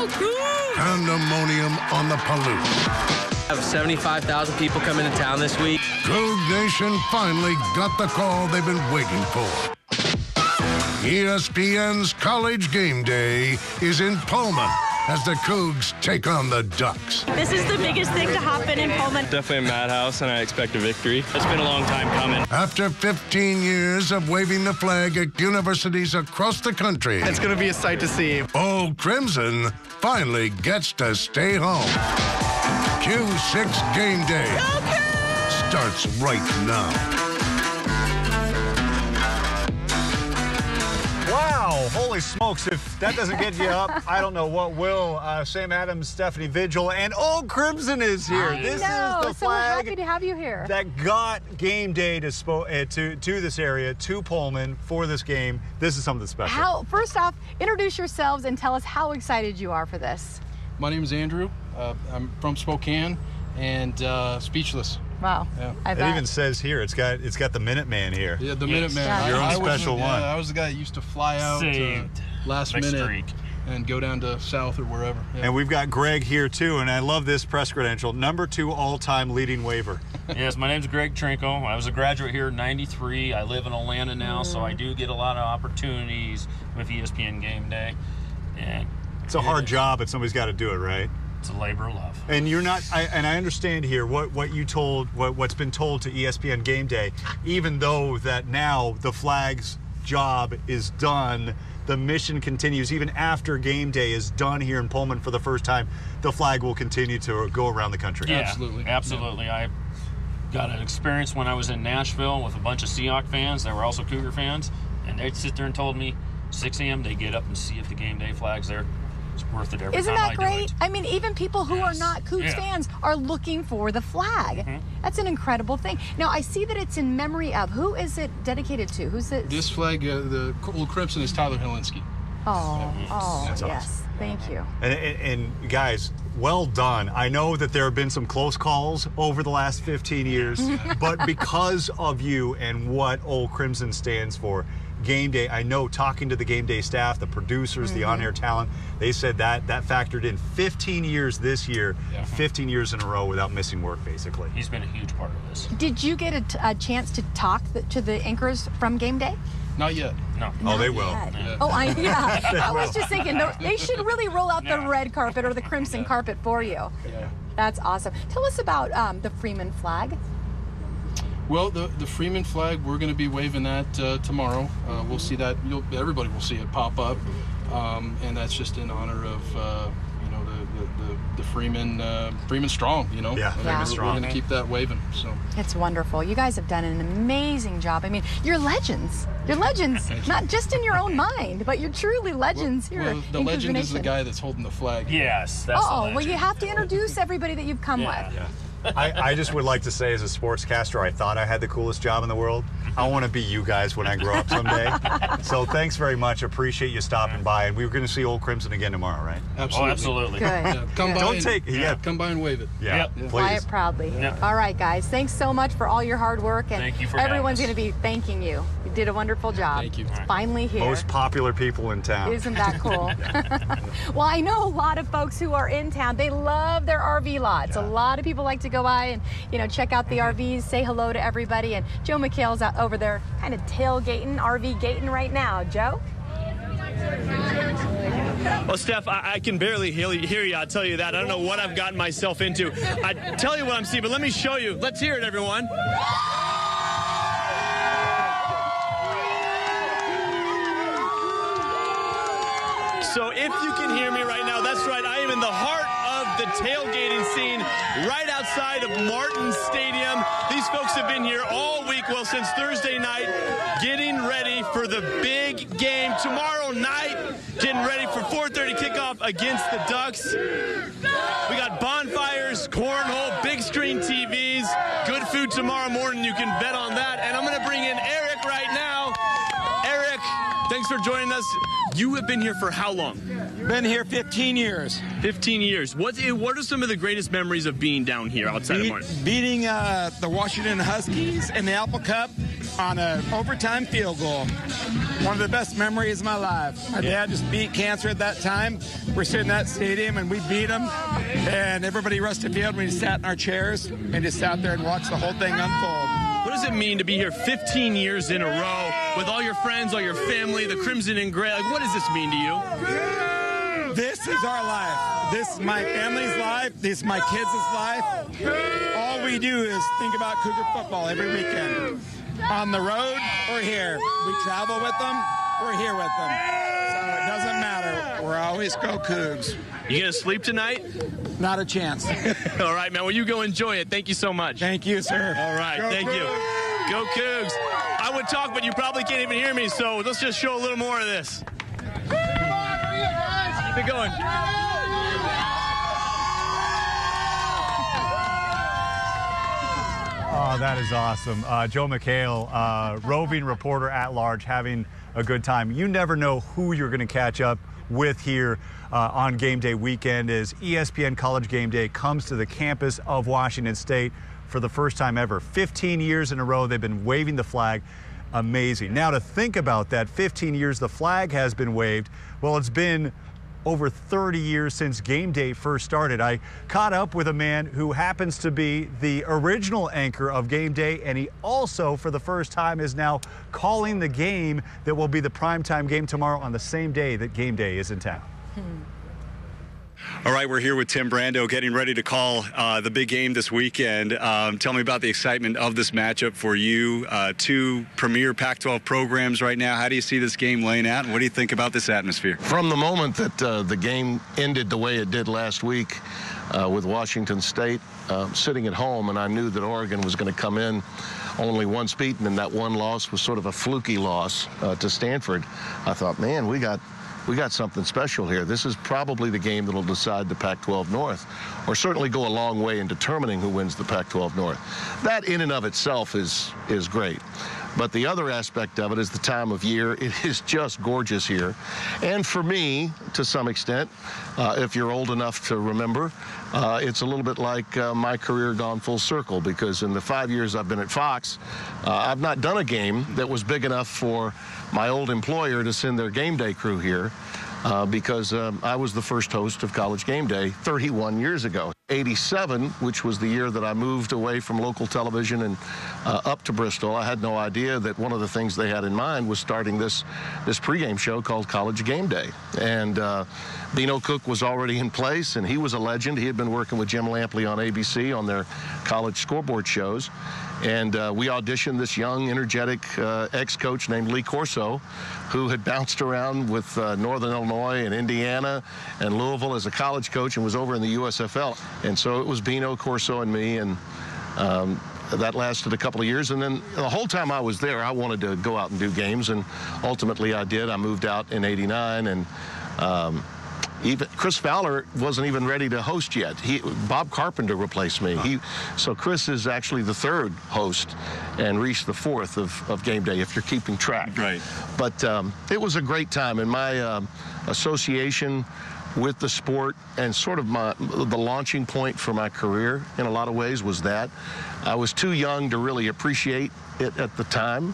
Go Cougs! Pandemonium on the Palouse. I have 75,000 people coming to town this week. Coug Nation finally got the call they've been waiting for. ESPN's College Game Day is in Pullman as the Cougs take on the Ducks. This is the biggest thing to happen in Pullman. Definitely a madhouse, and I expect a victory. It's been a long time coming. After 15 years of waving the flag at universities across the country, it's going to be a sight to see. Old Crimson finally gets to stay home. Q6 Game Day starts right now. Wow, holy smokes, if that doesn't get you up, I don't know what will. Sam Adams, Stephanie Vigil, and Old Crimson is here. This is the so flag happy to have you here. that got Game Day to this area, to Pullman for this game. This is something special. First off, introduce yourselves and tell us how excited you are for this. My name is Andrew. I'm from Spokane and speechless. Wow. Yeah. I It bet. even says here, it's got the Minuteman here. Yeah, the Minuteman. Yeah. Your own special one. I was the guy that used to fly out last minute and go down to South or wherever. Yeah. And we've got Greg here too, and I love this press credential. #2 all-time leading waiver. Yes, my name's Greg Trinkle. I was a graduate here in '93. I live in Atlanta now, so I do get a lot of opportunities with ESPN Game Day. And It's a hard job, but somebody's got to do it, right? it's a labor of love. And you're not, and I understand here what's been told to ESPN Game Day, even though that now the flag's job is done, the mission continues. Even after Game Day is done here in Pullman for the first time, the flag will continue to go around the country. Yeah, Absolutely. Absolutely. I got an experience when I was in Nashville with a bunch of Seahawks fans that were also Cougar fans, and they'd sit there and told me 6 a.m. they get up and see if the Game Day flag's there. It's worth it every Isn't time that I do great? it. I mean, even people who are not Cougs fans are looking for the flag. That's an incredible thing. Now, I see that it's in memory of. Who is it dedicated to? Who's it? This flag, the Old Crimson, is Tyler Helinski. That's yes. awesome. Thank you. And guys, well done. I know that there have been some close calls over the last 15 years, but because of you and what Old Crimson stands for, Game Day, I know talking to the Game Day staff, the producers, the on-air talent, they said that factored in 15 years this year, 15 years in a row without missing work, basically. He's been a huge part of this. Did you get a chance to talk to the anchors from Game Day? Not yet. No. Oh, they will. Yeah. Oh, I was just thinking, they should really roll out the red carpet or the crimson carpet for you. Yeah. That's awesome. Tell us about the Freeman flag. Well, the Freeman flag, we're going to be waving that tomorrow. We'll see that. Everybody will see it pop up, and that's just in honor of the Freeman strong. Yeah, Freeman strong. We're going to keep that waving. So It's wonderful. You guys have done an amazing job. I mean, you're legends. You're legends, not just in your own mind, but you're truly legends here. Well, the in legend Cougar is the Nation. guy that's holding the flag. Yes, that's the legend. Well, you have to introduce everybody that you've come with. Yeah. I just would like to say, as a sportscaster, I thought I had the coolest job in the world. I want to be you guys when I grow up someday. So thanks very much. Appreciate you stopping by. And we were going to see Old Crimson again tomorrow, right? Absolutely. Oh, absolutely. Good. Yeah, come by. Come by and wave it. Yeah, Yep. please. Fly it proudly. Yep. All right, guys. Thanks so much for all your hard work. And Thank you for having everyone's us. going to be thanking you. You did a wonderful job. Thank you. It's finally here. Most popular people in town. Isn't that cool? Well, I know a lot of folks who are in town. They love their RV lots. A lot of people like to go by and, check out the RVs, say hello to everybody. And Joe McHale's out over there kind of tailgating, RV gating right now. Joe? Well, Steph, I can barely hear you. I'll tell you that. I don't know what I've gotten myself into. I tell you what I'm seeing, but let me show you. Let's hear it, everyone. So if you can hear me right now, that's right. I am in the heart of the tailgating scene right outside of Martin Stadium. These folks have been here all week, well, since Thursday night, getting ready for the big game tomorrow night, getting ready for 4:30 kickoff against the Ducks. We got bonfires, cornhole, big screen TVs, good food tomorrow morning. You can bet on that. And I'm going to bring in Eric right now. Eric, thanks for joining us. You have been here for how long? Been here 15 years. 15 years. What are some of the greatest memories of being down here outside of Martin? Beating the Washington Huskies in the Apple Cup on an overtime field goal. One of the best memories of my life. My dad just beat cancer at that time. We're sitting in that stadium, and we beat him. And everybody rushed the field. We sat in our chairs and just sat there and watched the whole thing unfold. What does it mean to be here 15 years in a row with all your friends, all your family, the Crimson and Gray? Like, what does this mean to you? This is our life. This is my family's life. This is my kids' life. All we do is think about Cougar football every weekend. On the road or here. We travel with them. We're here with them. So it doesn't matter. We're always go Cougs. You gonna sleep tonight? Not a chance. All right, man. Well, you go enjoy it. Thank you so much. Thank you, sir. All right. Thank you. Go Cougs. I would talk, but you probably can't even hear me, so let's just show a little more of this. Keep it going. Oh, that is awesome. Joe McHale, roving reporter at large, having a good time. You never know who you're going to catch up with here on game day weekend as ESPN College Game Day comes to the campus of Washington State for the first time ever. 15 years in a row, they've been waving the flag. Amazing. Now, to think about that, 15 years the flag has been waved. Well, it's been over 30 years since game day first started. I caught up with a man who happens to be the original anchor of game day, and he also, for the first time, is now calling the game that will be the primetime game tomorrow on the same day that game day is in town. All right, we're here with Tim Brando getting ready to call the big game this weekend. Tell me about the excitement of this matchup for you. Two premier Pac-12 programs right now. How do you see this game laying out, and what do you think about this atmosphere? From the moment that the game ended the way it did last week with Washington State sitting at home, and I knew that Oregon was going to come in only once beaten, and that one loss was sort of a fluky loss to Stanford, I thought, man, we got something special here. This is probably the game that'll decide the Pac-12 North, or certainly go a long way in determining who wins the Pac-12 North. That in and of itself is great. But the other aspect of it is the time of year. It is just gorgeous here. And for me, to some extent, if you're old enough to remember, it's a little bit like my career gone full circle, because in the 5 years I've been at Fox, I've not done a game that was big enough for my old employer to send their game day crew here, because I was the first host of College Game Day 31 years ago. 87, which was the year that I moved away from local television and up to Bristol, I had no idea that one of the things they had in mind was starting this pregame show called College Game Day. And Beano Cook was already in place, and he was a legend. He had been working with Jim Lampley on ABC on their college scoreboard shows. And we auditioned this young, energetic ex-coach named Lee Corso, who had bounced around with Northern Illinois and Indiana and Louisville as a college coach and was over in the USFL. And so it was Beano, Corso, and me, and that lasted a couple of years. And then the whole time I was there, I wanted to go out and do games, and ultimately I did. I moved out in '89, and even Chris Fowler wasn't even ready to host yet. Bob Carpenter replaced me. So Chris is actually the third host, and Reese the fourth of Game Day, if you're keeping track. Right. But it was a great time, and my association with the sport and sort of the launching point for my career in a lot of ways was that. I was too young to really appreciate it at the time,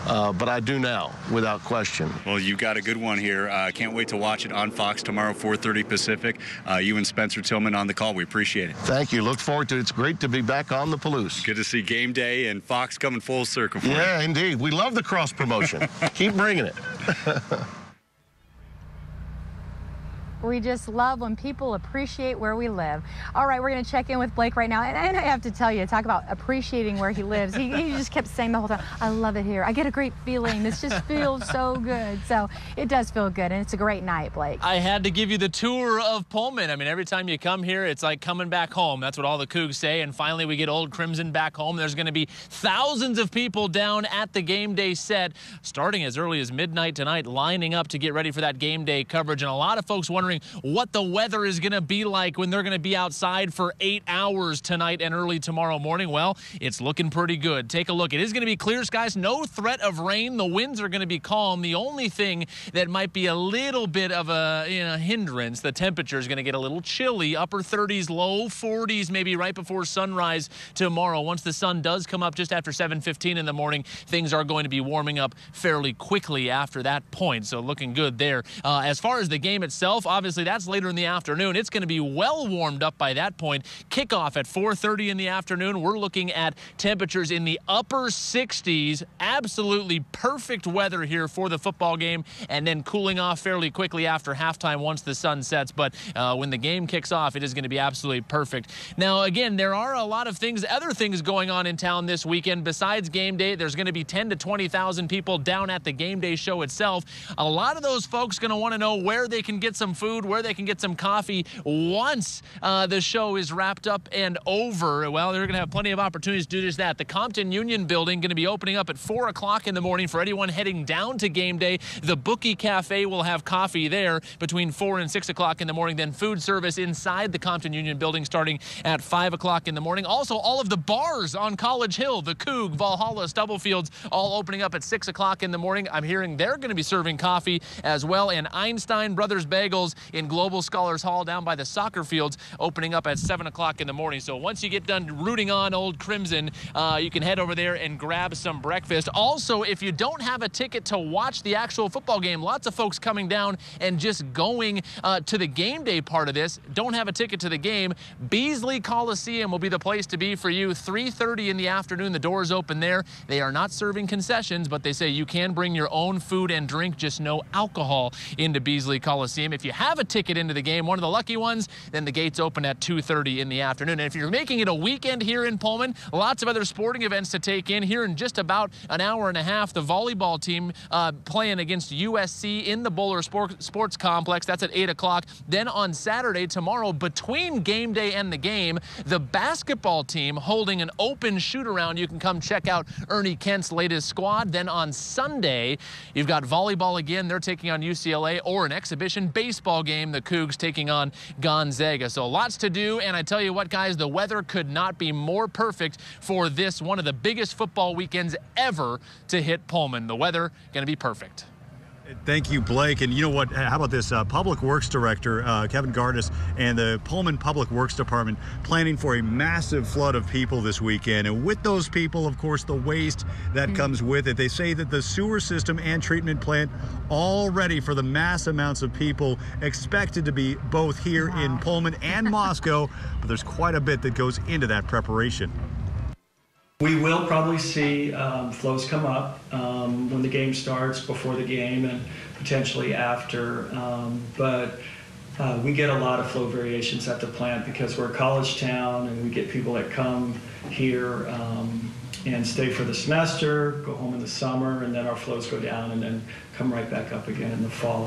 but I do now, without question. Well, you've got a good one here. Can't wait to watch it on Fox tomorrow, 4:30 Pacific. You and Spencer Tillman on the call. We appreciate it. Thank you. Look forward to it. It's great to be back on the Palouse. Good to see Game Day and Fox coming full circle for you. Yeah, indeed. We love the cross promotion. Keep bringing it. We just love when people appreciate where we live. All right, we're going to check in with Blake right now. And I have to tell you, talk about appreciating where he lives. He just kept saying the whole time, I love it here. I get a great feeling. This just feels so good. So it does feel good, and it's a great night, Blake. I had to give you the tour of Pullman. I mean, every time you come here, it's like coming back home. That's what all the Cougs say. And finally, we get Old Crimson back home. There's going to be thousands of people down at the game day set, starting as early as midnight tonight, lining up to get ready for that game day coverage. And a lot of folks wondering wondering what the weather is going to be like when they're going to be outside for 8 hours tonight and early tomorrow morning. Well, it's looking pretty good. Take a look. It is going to be clear skies, no threat of rain. The winds are going to be calm. The only thing that might be a little bit of a hindrance, the temperature is going to get a little chilly, upper 30s, low 40s, maybe right before sunrise tomorrow. Once the sun does come up just after 7:15 in the morning, things are going to be warming up fairly quickly after that point. So looking good there. As far as the game itself, obviously that's later in the afternoon. It's going to be well warmed up by that point. Kickoff at 4:30 in the afternoon. We're looking at temperatures in the upper 60s. Absolutely perfect weather here for the football game, and then cooling off fairly quickly after halftime once the sun sets. But when the game kicks off, it is going to be absolutely perfect. Now, again, there are a lot of things, other things going on in town this weekend. Besides game day, there's going to be 10 to 20,000 people down at the game day show itself. A lot of those folks going to want to know where they can get some food, where they can get some coffee once the show is wrapped up and over. Well, they're going to have plenty of opportunities to do just that. The Compton Union Building going to be opening up at 4 o'clock in the morning for anyone heading down to game day. The Bookie Cafe will have coffee there between 4 and 6 o'clock in the morning. Then food service inside the Compton Union Building starting at 5 o'clock in the morning. Also, all of the bars on College Hill, the Coug, Valhalla, Stubblefields, all opening up at 6 o'clock in the morning. I'm hearing they're going to be serving coffee as well. And Einstein Brothers Bagels in Global Scholars Hall down by the soccer fields opening up at 7 o'clock in the morning. So once you get done rooting on Old Crimson, you can head over there and grab some breakfast. Also, if you don't have a ticket to watch the actual football game, lots of folks coming down and just going to the game day part of this, don't have a ticket to the game, Beasley Coliseum will be the place to be for you. 3:30 in the afternoon, the doors open there. They are not serving concessions, but they say you can bring your own food and drink, just no alcohol into Beasley Coliseum. If you have a ticket into the game, one of the lucky ones, then the gates open at 2:30 in the afternoon. And if you're making it a weekend here in Pullman, lots of other sporting events to take in. Here in just about an hour and a half, the volleyball team playing against USC in the Bowler Sports Complex. That's at 8 o'clock. Then on Saturday, tomorrow, between game day and the game, the basketball team holding an open shoot-around. You can come check out Ernie Kent's latest squad. Then on Sunday, you've got volleyball again. They're taking on UCLA, or an exhibition baseball game, the Cougs taking on Gonzaga. So lots to do, and I tell you what, guys, the weather could not be more perfect for this, one of the biggest football weekends ever to hit Pullman. The weather going to be perfect. Thank you, Blake. And you know what? How about this? Public Works Director Kevin Gardis and the Pullman Public Works Department planning for a massive flood of people this weekend. And with those people, of course, the waste that comes with it. They say that the sewer system and treatment plant all ready for the mass amounts of people expected to be both here in Pullman and Moscow. But there's quite a bit that goes into that preparation. We will probably see flows come up when the game starts, before the game, and potentially after. But we get a lot of flow variations at the plant because we're a college town, and we get people that come here and stay for the semester, go home in the summer, and then our flows go down and then come right back up again in the fall.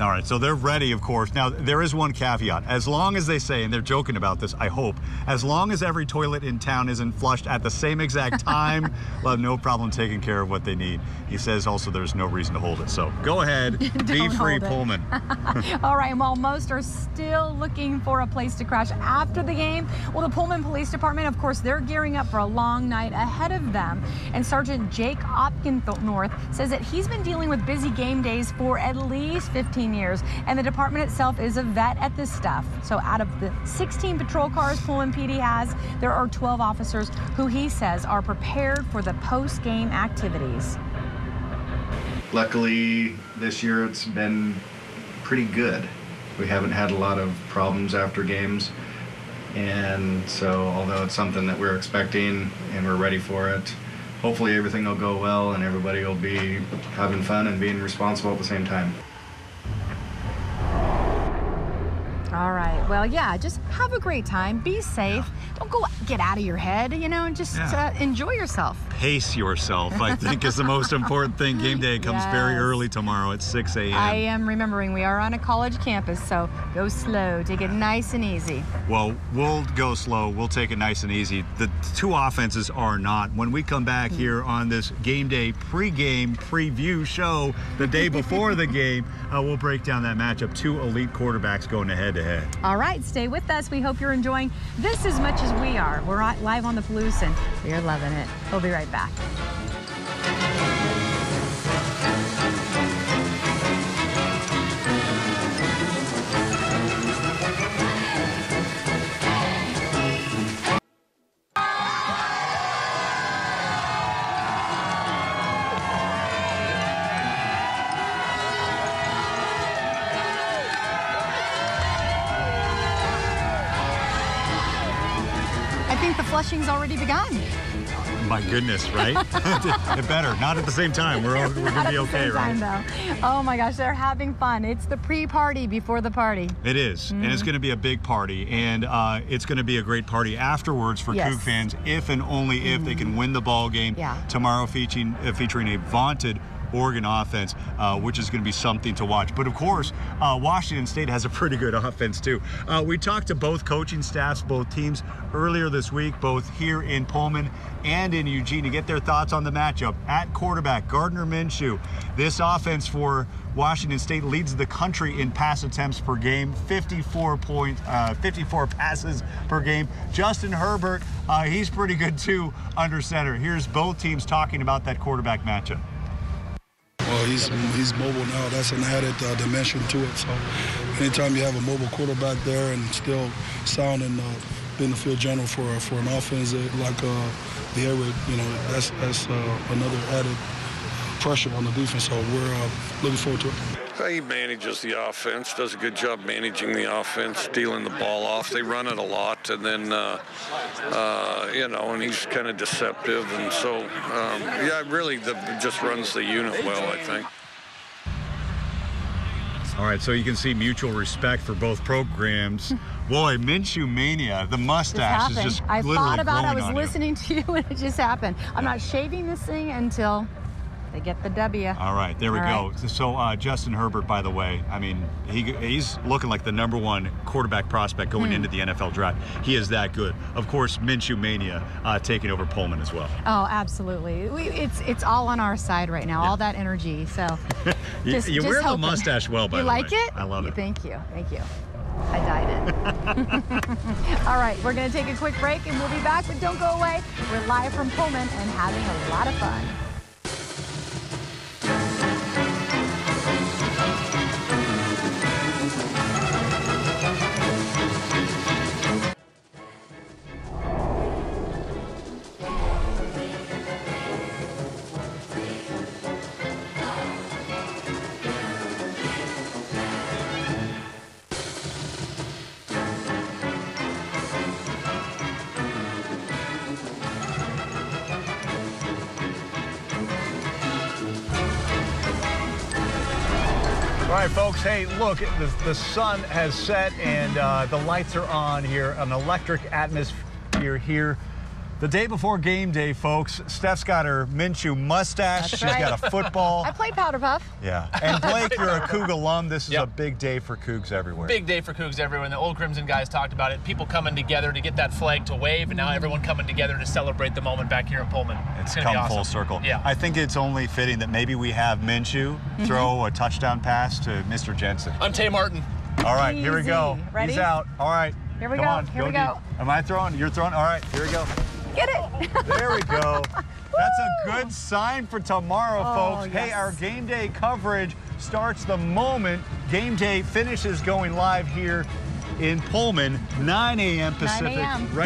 All right, so they're ready, of course. Now, there is one caveat. As long as they say, and they're joking about this, I hope, as long as every toilet in town isn't flushed at the same exact time, we'll have no problem taking care of what they need. He says also there's no reason to hold it. So go ahead, be free, Pullman. All right, and while most are still looking for a place to crash after the game, well, the Pullman Police Department, of course, they're gearing up for a long night ahead of them. And Sergeant Jake Opkennorth says that he's been dealing with busy game days for at least 15 years, and the department itself is a vet at this stuff. So out of the 16 patrol cars Pullman PD has, there are 12 officers who he says are prepared for the post-game activities. Luckily, this year it's been pretty good. We haven't had a lot of problems after games, and so although it's something that we're expecting and we're ready for it, hopefully everything will go well and everybody will be having fun and being responsible at the same time. All right. Well, yeah, just have a great time. Be safe. Don't go get out of your head, you know, and just enjoy yourself. Pace yourself, I think, is the most important thing. Game day comes very early tomorrow at 6 a.m. I am remembering we are on a college campus, so go slow. Take it nice and easy. Well, we'll go slow. We'll take it nice and easy. The two offenses are not. When we come back here on this game day pregame preview show the day before the game, we'll break down that matchup. Two elite quarterbacks going head-to-head. All right, stay with us. We hope you're enjoying this as much as we are. We're live on the Palouse, and we're loving it. We'll be right back. I think the flushing's already begun. My goodness, right? It better. Not at the same time. We're going to be okay, right? Though. Oh my gosh, they're having fun. It's the pre-party before the party. It is, and it's going to be a big party, and it's going to be a great party afterwards for Coug fans, if and only if they can win the ball game tomorrow, featuring a vaunted Oregon offense, which is going to be something to watch. But of course, Washington State has a pretty good offense too. We talked to both coaching staffs, both teams, earlier this week, both here in Pullman and in Eugene, to get their thoughts on the matchup. At quarterback, Gardner Minshew. This offense for Washington State leads the country in pass attempts per game, 54 passes per game. Justin Herbert, he's pretty good too under center. Here's both teams talking about that quarterback matchup. Well, he's mobile now. That's an added dimension to it. So anytime you have a mobile quarterback there and still sound and in the field general for an offense like the air raid, you know, that's another added pressure on the defense. So we're looking forward to it. He manages the offense, does a good job managing the offense, stealing the ball off. They run it a lot, and then, you know, and he's kind of deceptive. And so, yeah, really just runs the unit well, I think. All right, so you can see mutual respect for both programs. Boy, Minshew mania, the mustache is just literally I thought about it. I was growing on listening to you, and it just happened. I'm not shaving this thing until they get the W. All right, there we go. So Justin Herbert, by the way, I mean, he's looking like the #1 quarterback prospect going into the NFL draft. He is that good. Of course, Minshew mania taking over Pullman as well. Oh, absolutely. It's all on our side right now, all that energy. So you wear the mustache well, by the way. You like it? I love it. Thank you. Thank you. I dyed it. All right, we're going to take a quick break, and we'll be back, but don't go away. We're live from Pullman and having a lot of fun. All right, folks, hey, look, the sun has set and the lights are on here, an electric atmosphere here. The day before game day, folks, Steph's got her Minshew mustache. She's got a football. I play Powder Puff. Yeah. And Blake, you're a Coug alum. This is a big day for Cougs everywhere. Big day for Cougs everywhere. And the Old Crimson guys talked about it. People coming together to get that flag to wave, and now everyone coming together to celebrate the moment back here in Pullman. It's gonna be come awesome. full circle. Yeah. I think it's only fitting that maybe we have Minshew throw a touchdown pass to Mr. Jensen. I'm Tay Martin. All right, here we go. Ready? He's out. All right. Here we Come go. on, Here we deep. go. Am I throwing? You're throwing? All right, here we go. Get it. There we go. That's a good sign for tomorrow, folks. Hey, our game day coverage starts the moment game day finishes going live here in Pullman, 9 a.m. Pacific. 9 a.m.